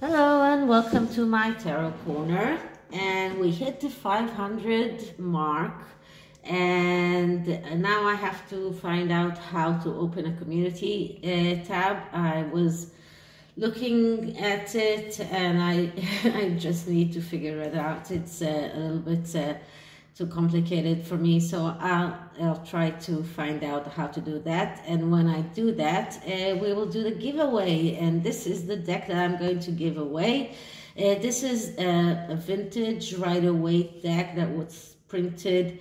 Hello and welcome to my tarot corner, and we hit the 500 mark, and now I have to find out how to open a community tab. I was looking at it and I just need to figure it out. It's a little bit too complicated for me, so I'll try to find out how to do that. And when I do that, we will do the giveaway, and this is the deck that I'm going to give away. This is a vintage Rider-Waite deck that was printed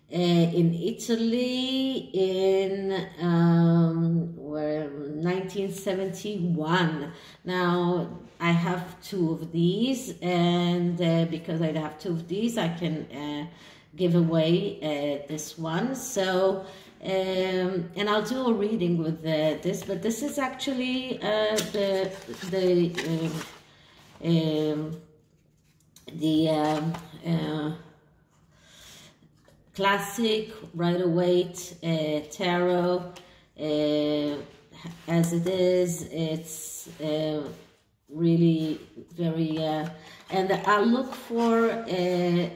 in Italy in 1971. Now I have two of these, and because I have two of these, I can give away this one. So and I'll do a reading with this, but this is actually the classic Rider-Waite tarot. As it is, it's really very and I'll look for the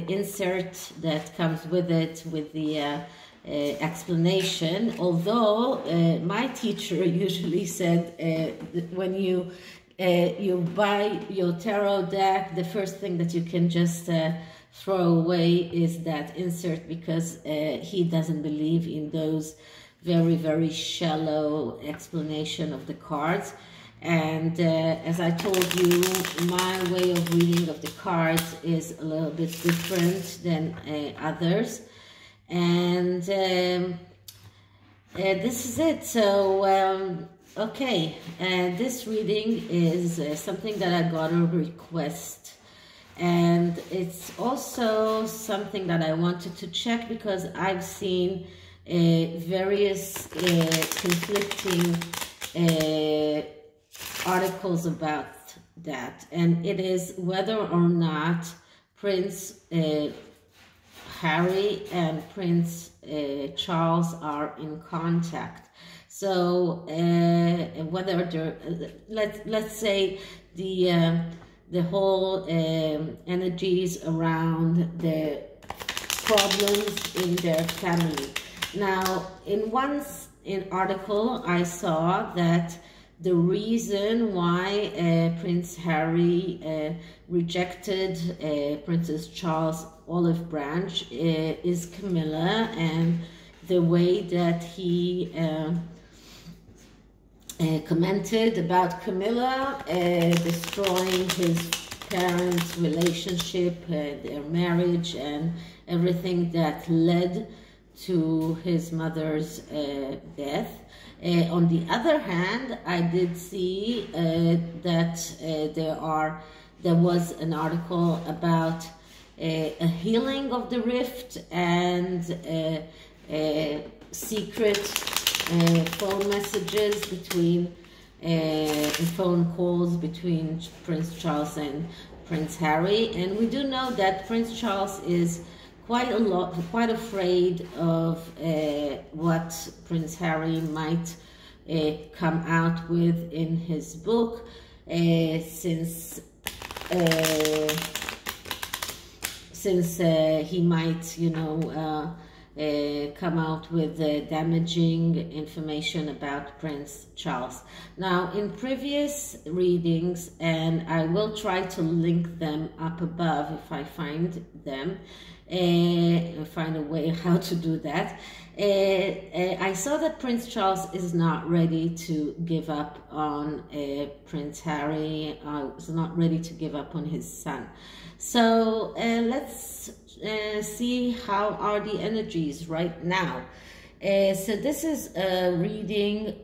insert that comes with it, with the explanation. Although my teacher usually said that when you buy your tarot deck, the first thing that you can just throw away is that insert, because he doesn't believe in those very shallow explanation of the cards. And as I told you, my way of reading of the cards is a little bit different than others, and this is it. So okay, this reading is something that I got a request, and it's also something that I wanted to check because I've seen various conflicting articles about that, and it is whether or not Prince Harry and Prince Charles are in contact. So whether they're, let's say the whole energies around the problems in their family. Now, in one article, I saw that the reason why Prince Harry rejected Princess Charles' olive branch is Camilla, and the way that he commented about Camilla destroying his parents' relationship, their marriage, and everything that led to his mother's death. On the other hand, I did see that there was an article about a healing of the rift and secret phone messages between phone calls between Prince Charles and Prince Harry. And we do know that Prince Charles is quite afraid of what Prince Harry might come out with in his book, since he might, you know, come out with damaging information about Prince Charles. Now, in previous readings, and I will try to link them up above if I find them, find a way how to do that. I saw that Prince Charles is not ready to give up on Prince Harry, is not ready to give up on his son. So let's see how are the energies right now. So this is a reading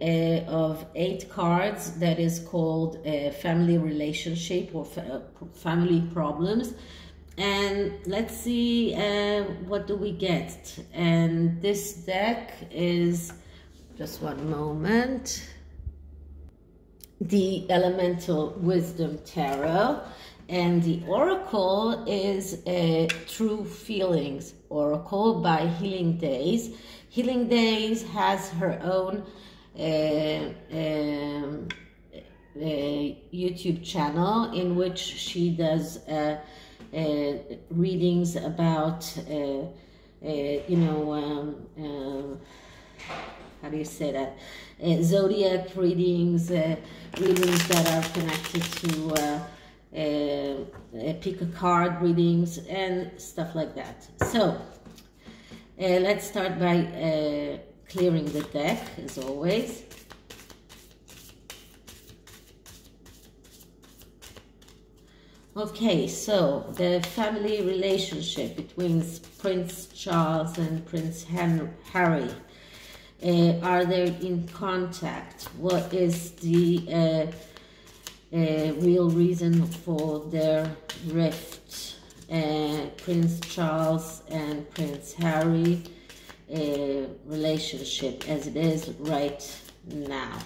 of 8 cards that is called Family Relationship or Family Problems. And let's see what do we get. And this deck is, just one moment, the Elemental Wisdom Tarot, and the Oracle is True Feelings Oracle by Healing Days. Healing Days has her own YouTube channel in which she does readings about, how do you say that? Zodiac readings, readings that are connected to pick a card readings and stuff like that. So let's start by clearing the deck, as always. Okay, so the family relationship between Prince Charles and Prince Harry. Are they in contact? What is the real reason for their rift? Prince Charles and Prince Harry relationship as it is right now.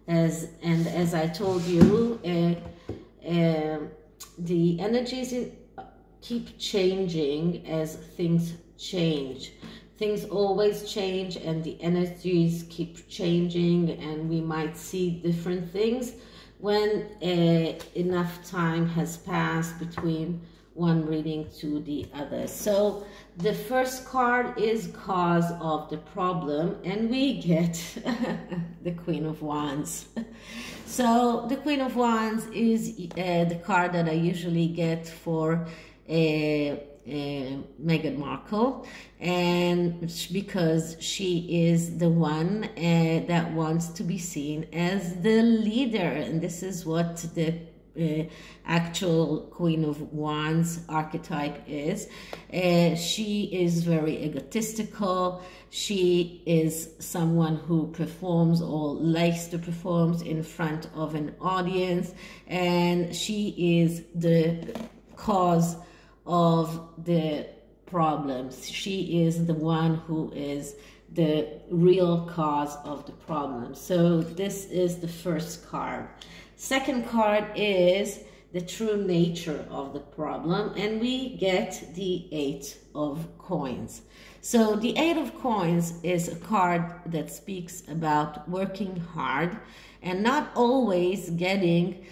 As I told you, the energies keep changing as things change. Things always change and the energies keep changing, and we might see different things when enough time has passed between one reading to the other. So the first card is cause of the problem, and we get the Queen of Wands. So the Queen of Wands is the card that I usually get for Meghan Markle, and because she is the one that wants to be seen as the leader, and this is what the actual Queen of Wands archetype is. She is very egotistical. She is someone who performs or likes to perform in front of an audience, and she is the cause of the problems. She is the one who is the real cause of the problem. So this is the first card. Second card is the true nature of the problem, and we get the Eight of Coins. So the Eight of Coins is a card that speaks about working hard and not always getting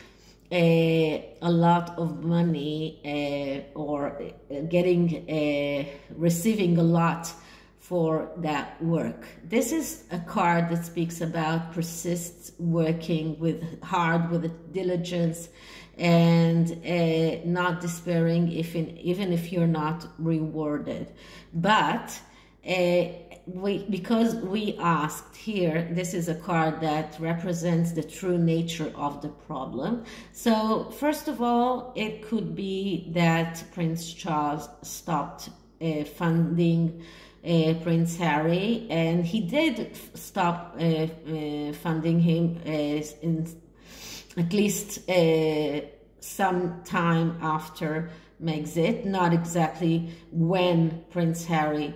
a lot of money or receiving a lot for that work. This is a card that speaks about persists working hard with diligence and not despairing even if you're not rewarded. But because we asked here, this is a card that represents the true nature of the problem. So first of all, it could be that Prince Charles stopped funding Prince Harry, and he did stop funding him at least some time after Megxit, not exactly when Prince Harry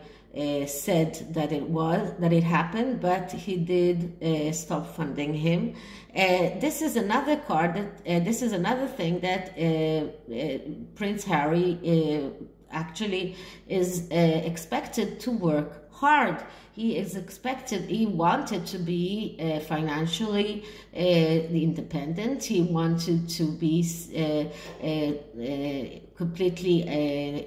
said that it happened, but he did stop funding him. This is another card that this is another thing that Prince Harry actually is expected to work hard. He wanted to be financially independent. He wanted to be completely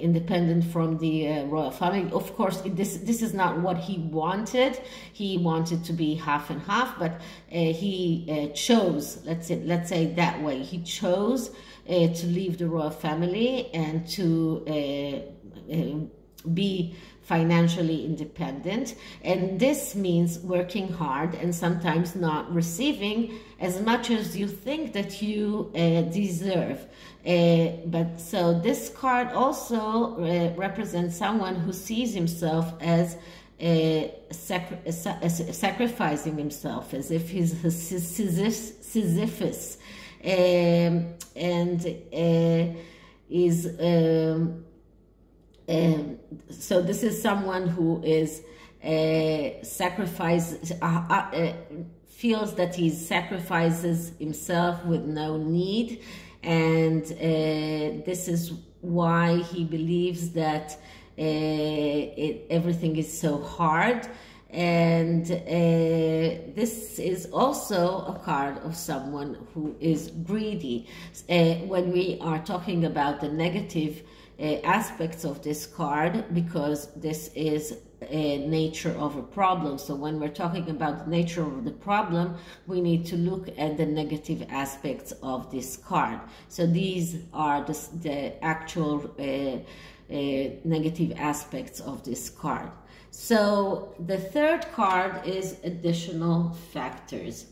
independent from the royal family. Of course, this is not what he wanted. He wanted to be half and half, but he chose, let's say that way, he chose to leave the royal family and to be financially independent, and this means working hard and sometimes not receiving as much as you think that you deserve. But so this card also represents someone who sees himself as sacrificing himself, as if he's Sisyphus, and is so this is someone who is feels that he sacrifices himself with no need, and this is why he believes that everything is so hard. And this is also a card of someone who is greedy. When we are talking about the negative aspects of this card, because this is a nature of a problem. So when we're talking about the nature of the problem, we need to look at the negative aspects of this card. So these are the actual negative aspects of this card. So the third card is additional factors.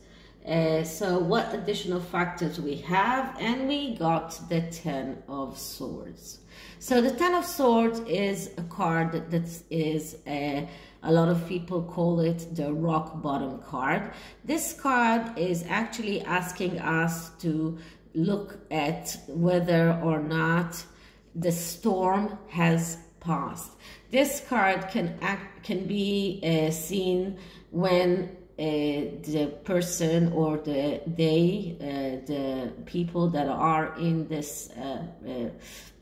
So what additional factors we have? And we got the Ten of Swords. So the Ten of Swords is a card that is a lot of people call it the rock bottom card. This card is actually asking us to look at whether or not the storm has passed. This card can be seen when the person or the people that are in this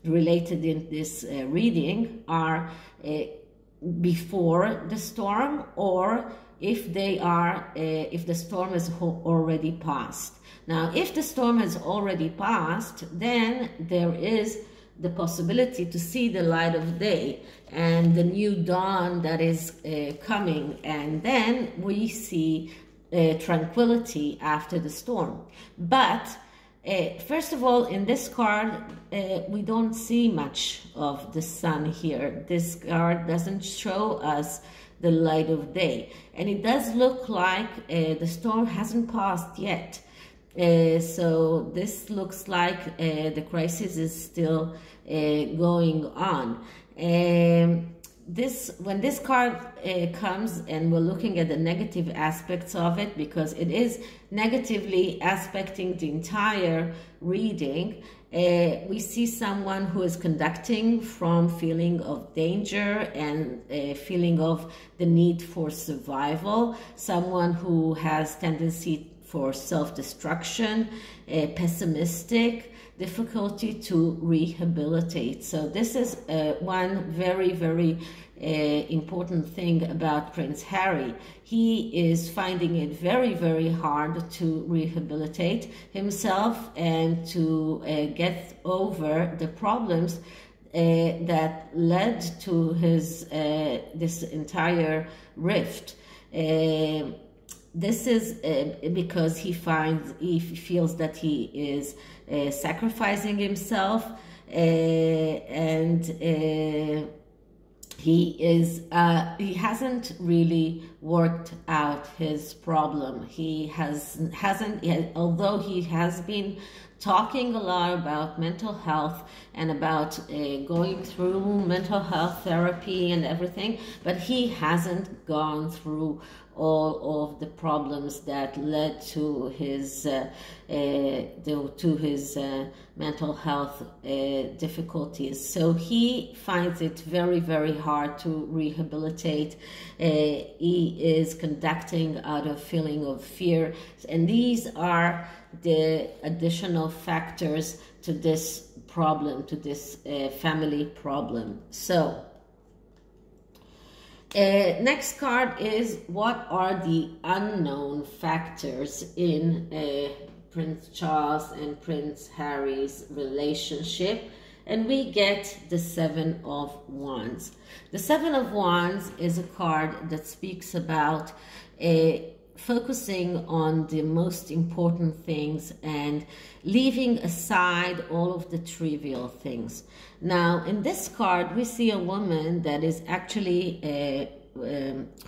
related in this reading are before the storm, or if they are if the storm has already passed. Now, if the storm has already passed, then there is the possibility to see the light of day and the new dawn that is coming, and then we see tranquility after the storm. But first of all, in this card, we don't see much of the sun here. This card doesn't show us the light of day, and it does look like the storm hasn't passed yet. So this looks like the crisis is still going on. When this card comes and we're looking at the negative aspects of it, because it is negatively aspecting the entire reading, we see someone who is conducting from feeling of danger and feeling of the need for survival, someone who has tendency for self-destruction, pessimistic, difficulty to rehabilitate. So this is one very, very important thing about Prince Harry. He is finding it very, very hard to rehabilitate himself and to get over the problems that led to his this entire rift. This is because he feels that he is sacrificing himself, and he hasn't really worked out his problem. Although he has been talking a lot about mental health and about going through mental health therapy and everything, but he hasn't gone through all of the problems that led to his mental health difficulties. So he finds it very, very hard to rehabilitate. He is conducting out of feeling of fear, and these are the additional factors to this problem, to this family problem. So next card is, what are the unknown factors in Prince Charles and Prince Harry's relationship? And we get the Seven of Wands. The Seven of Wands is a card that speaks about focusing on the most important things and leaving aside all of the trivial things. Now, in this card, we see a woman that is actually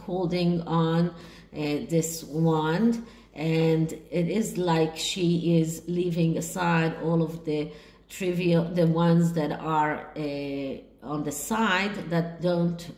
holding on this wand, and it is like she is leaving aside all of the trivial, the ones that are on the side that don't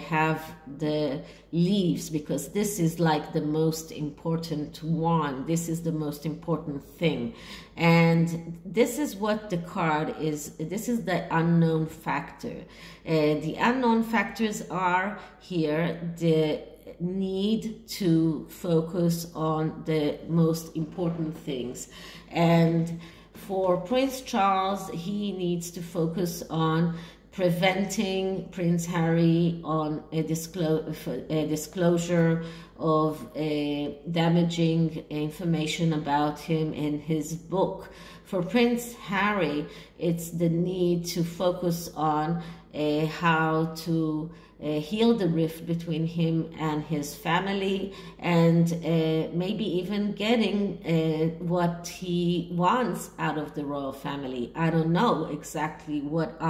have the leaves, because this is like the most important one. This is the most important thing. And this is what the card is. This is the unknown factor. The unknown factors are here the need to focus on the most important things. And for Prince Charles, he needs to focus on preventing Prince Harry on a disclosure of damaging information about him in his book. For Prince Harry, it's the need to focus on how to heal the rift between him and his family, and maybe even getting what he wants out of the royal family. I don't know exactly what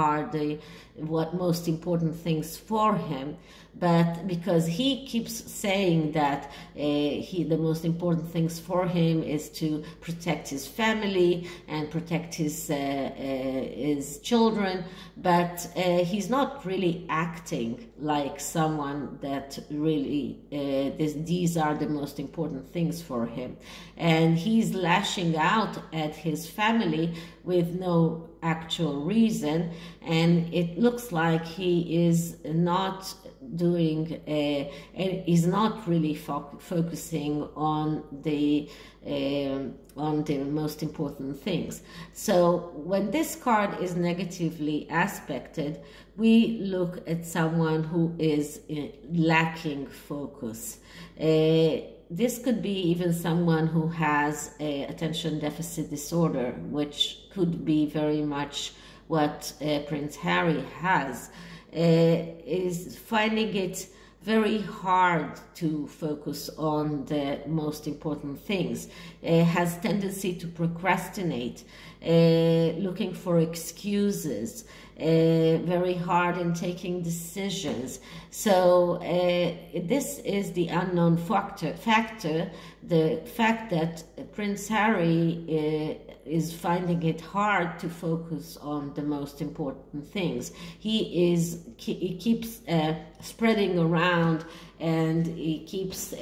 most important things for him, but because he keeps saying that the most important things for him is to protect his family and protect his children, but he's not really acting like someone that really these are the most important things for him, and he's lashing out at his family with no actual reason, and it looks like he is not doing and is not really focusing on the most important things. So when this card is negatively aspected, we look at someone who is lacking focus. This could be even someone who has attention deficit disorder, which could be very much what Prince Harry has, is finding it very hard to focus on the most important things, has tendency to procrastinate, looking for excuses, very hard in taking decisions. So this is the unknown factor, the fact that Prince Harry is finding it hard to focus on the most important things. He keeps spreading around, and he keeps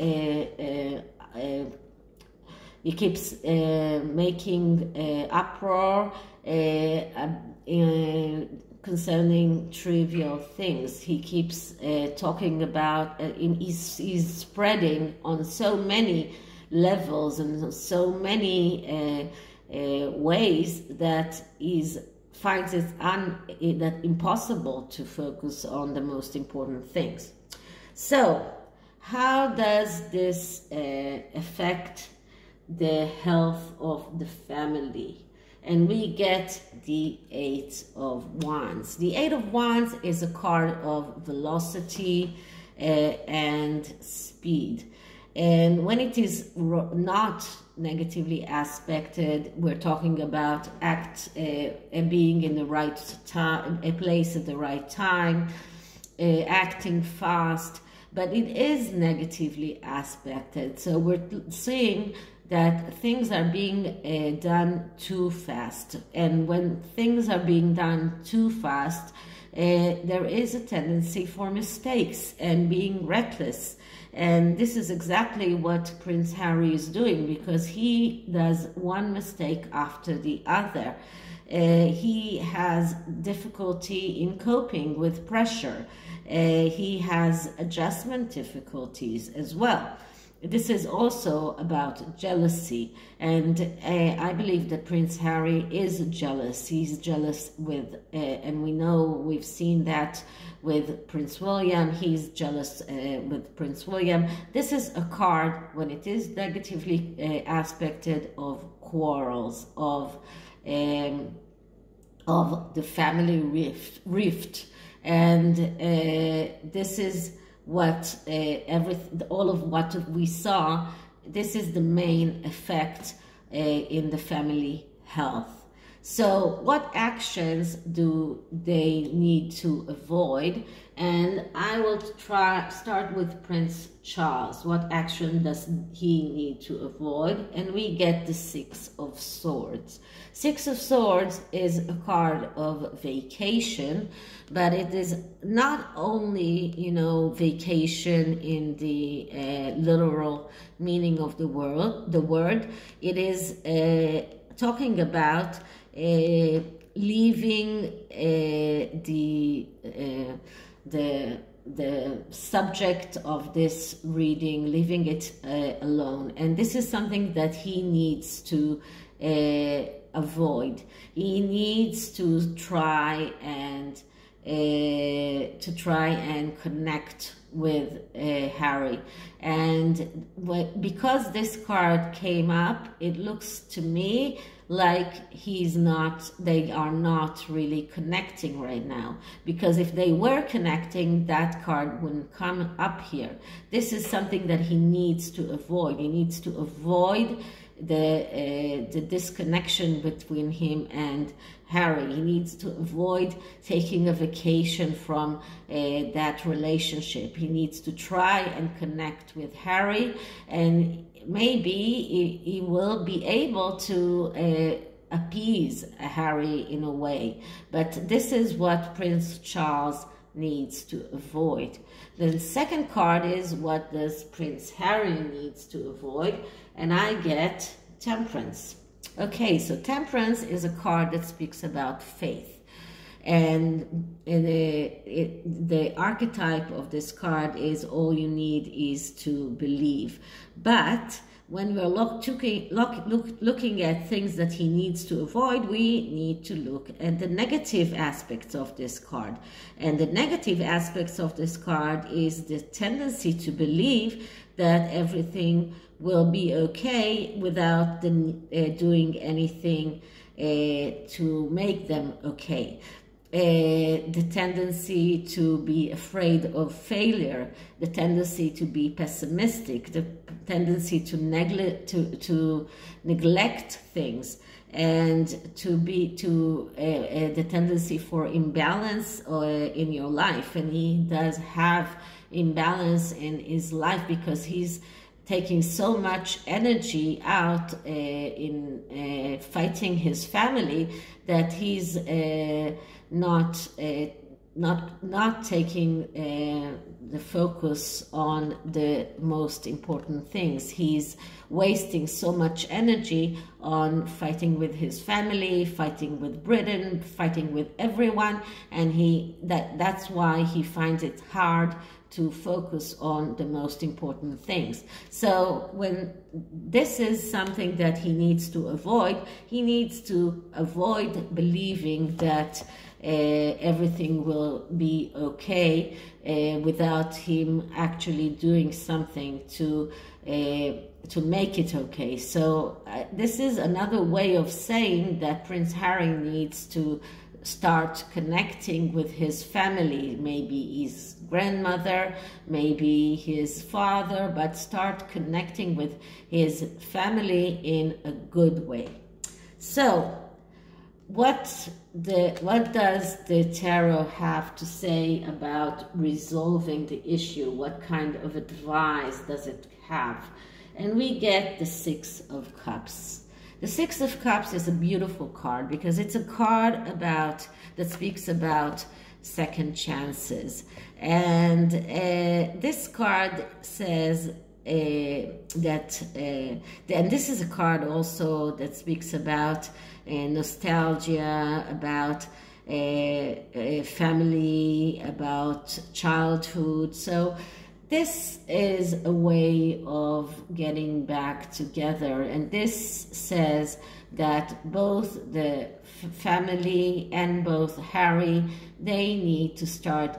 making uproar concerning trivial things. He keeps talking about, he's spreading on so many levels and so many ways that finds it impossible to focus on the most important things. So how does this affect the health of the family? And we get the Eight of Wands. The Eight of Wands is a card of velocity and speed. And when it is not negatively aspected, we're talking about being in the right time, a place at the right time, acting fast, but it is negatively aspected. So we're seeing that things are being done too fast. And when things are being done too fast, there is a tendency for mistakes and being reckless. And this is exactly what Prince Harry is doing, because he does one mistake after the other. He has difficulty in coping with pressure. He has adjustment difficulties as well. This is also about jealousy, and I believe that Prince Harry is jealous. He's jealous with, and we know, we've seen that with Prince William. He's jealous with Prince William. This is a card, when it is negatively aspected, of quarrels, of the family rift, and this is what all of what we saw. This is the main effect in the family health. So what actions do they need to avoid? And I will start with Prince Charles. What action does he need to avoid? And we get the Six of Swords. Six of Swords is a card of vacation, but it is not only, vacation in the literal meaning of the word. It is talking about leaving the subject of this reading, leaving it alone. And this is something that he needs to avoid. He needs to try and to try and connect with Harry. And because this card came up, it looks to me like they are not really connecting right now. Because if they were connecting, that card wouldn't come up here. This is something that he needs to avoid. He needs to avoid the disconnection between him and Harry. He needs to avoid taking a vacation from that relationship. He needs to try and connect with Harry, and maybe he will be able to appease Harry in a way. But this is what Prince Charles needs to avoid. The second card is, what does Prince Harry needs to avoid? And I get Temperance. Okay, so Temperance is a card that speaks about faith. And the archetype of this card is, all you need is to believe. But when we're looking at things that he needs to avoid, we need to look at the negative aspects of this card. And the negative aspects of this card is the tendency to believe that everything will be okay without doing anything to make them okay. The tendency to be afraid of failure, the tendency to be pessimistic, the tendency to neglect things, and the tendency for imbalance in your life. And he does have imbalance in his life because he's taking so much energy out in fighting his family that he's not taking the focus on the most important things. He's wasting so much energy on fighting with his family, fighting with Britain, fighting with everyone, and that's why he finds it hard to focus on the most important things. So when this is something that he needs to avoid, he needs to avoid believing that everything will be okay without him actually doing something to make it okay. So this is another way of saying that Prince Harry needs to start connecting with his family, maybe his grandmother, maybe his father, but start connecting with his family in a good way. So what does the tarot have to say about resolving the issue? What kind of advice does it have? And we get the Six of Cups. The Six of Cups is a beautiful card because it's a card that speaks about second chances. And this card says that, and this is a card also that speaks about nostalgia, about family, about childhood. So this is a way of getting back together, and this says that both the family and both Harry, they need to start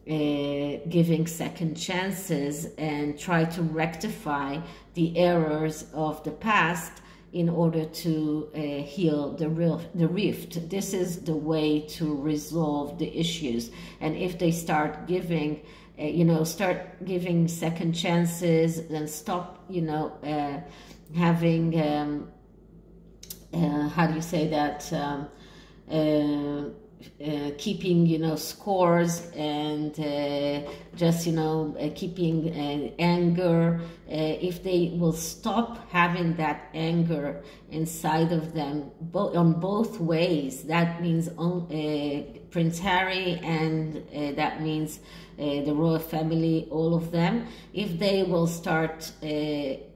giving second chances and try to rectify the errors of the past in order to heal the rift. This is the way to resolve the issues. And if they start giving start giving second chances, and stop, having, how do you say that, keeping, scores and just, keeping anger. If they will stop having that anger inside of them, on both ways, that means Prince Harry and that means the royal family, all of them, if they will start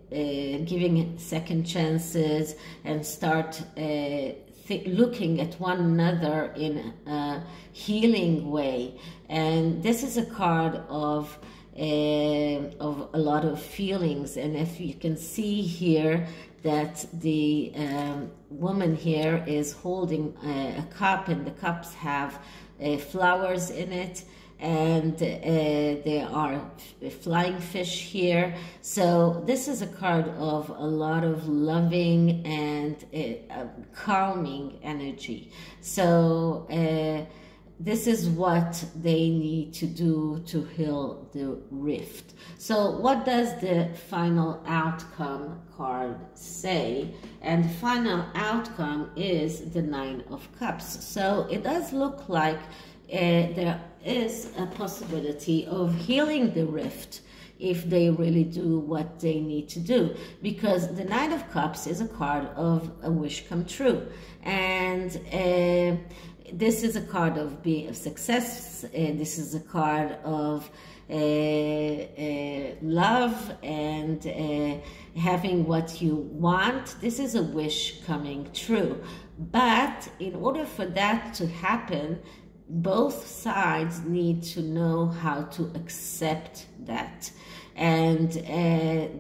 giving second chances and start looking at one another in a healing way. And this is a card of a lot of feelings. And if you can see here that the woman here is holding a cup, and the cups have flowers in it, and there are flying fish here. So this is a card of a lot of loving and calming energy. So this is what they need to do to heal the rift. So what does the final outcome card say? And the final outcome is the Nine of Cups. So it does look like there is a possibility of healing the rift if they really do what they need to do, because the Nine of Cups is a card of a wish come true, and this is a card of being of success. This is a card of love and having what you want. This is a wish coming true, but in order for that to happen, both sides need to know how to accept that. And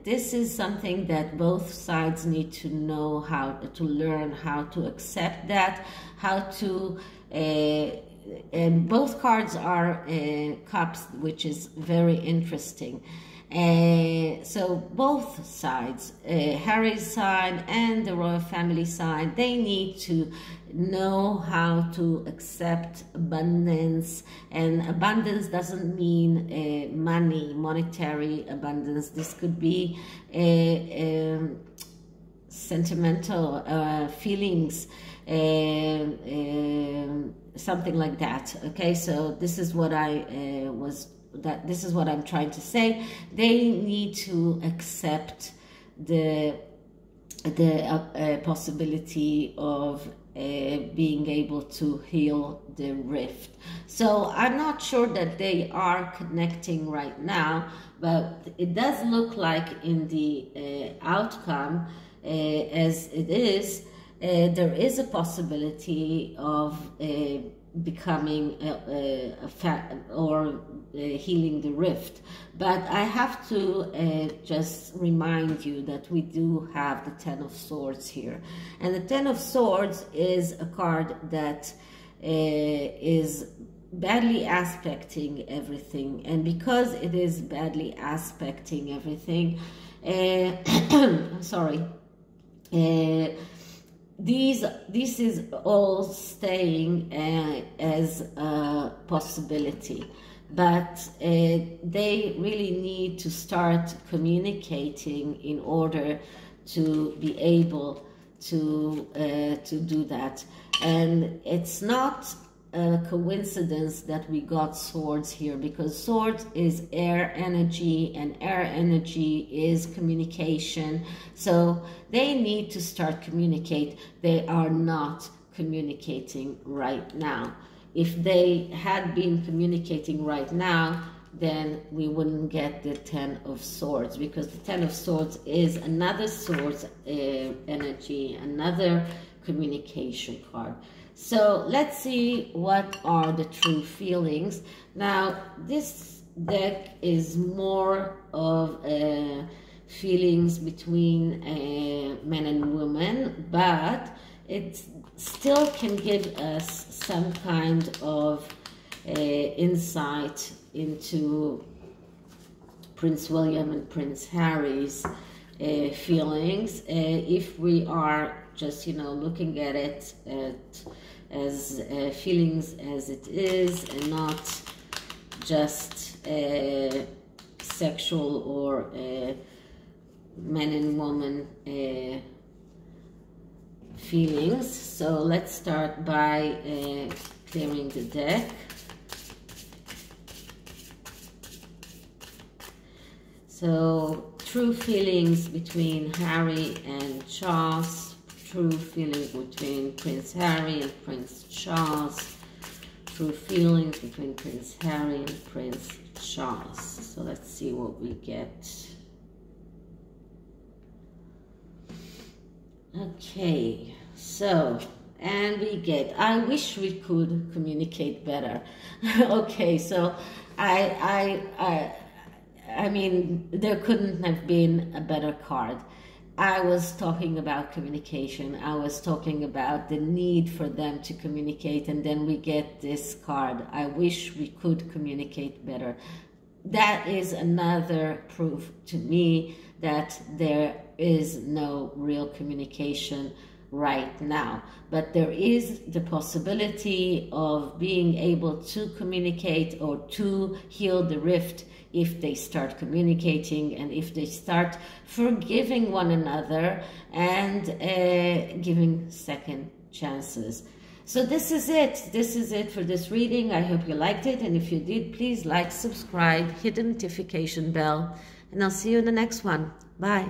this is something that both sides need to know how to learn how to accept that, how to and both cards are cups, which is very interesting. So both sides, Harry's side and the royal family side, they need to know how to accept abundance. And abundance doesn't mean money, monetary abundance. This could be sentimental feelings, something like that. Okay, so this is what this is what I'm trying to say. They need to accept the possibility of being able to heal the rift. So I'm not sure that they are connecting right now, but it does look like in the outcome, as it is, there is a possibility of becoming healing the rift. But I have to just remind you that we do have the Ten of Swords here, and the Ten of Swords is a card that is badly aspecting everything, and because it is badly aspecting everything, I'm sorry, this is all staying as a possibility, but they really need to start communicating in order to be able to do that. And it's not a coincidence that we got swords here, because swords is air energy, and air energy is communication. So they need to start communicate. They are not communicating right now. If they had been communicating right now, then we wouldn't get the Ten of Swords, because the Ten of Swords is another swords energy, another communication card. So let's see what are the true feelings. Now, this deck is more of feelings between men and women, but it still can give us some kind of insight into Prince William and Prince Harry's feelings, if we are just, looking at it as feelings as it is, and not just sexual or man and woman feelings. So let's start by clearing the deck. So, true feelings between Harry and Charles. True feelings between Prince Harry and Prince Charles. True feelings between Prince Harry and Prince Charles. So let's see what we get. Okay, so, and we get, I wish we could communicate better. Okay, so I mean, there couldn't have been a better card. I was talking about communication. I was talking about the need for them to communicate, and then we get this card. I wish we could communicate better. That is another proof to me that there is no real communication right now. But there is the possibility of being able to communicate or to heal the rift if they start communicating and if they start forgiving one another and giving second chances. So this is it. This is it for this reading. I hope you liked it. And if you did, please like, subscribe, hit the notification bell, and I'll see you in the next one. Bye.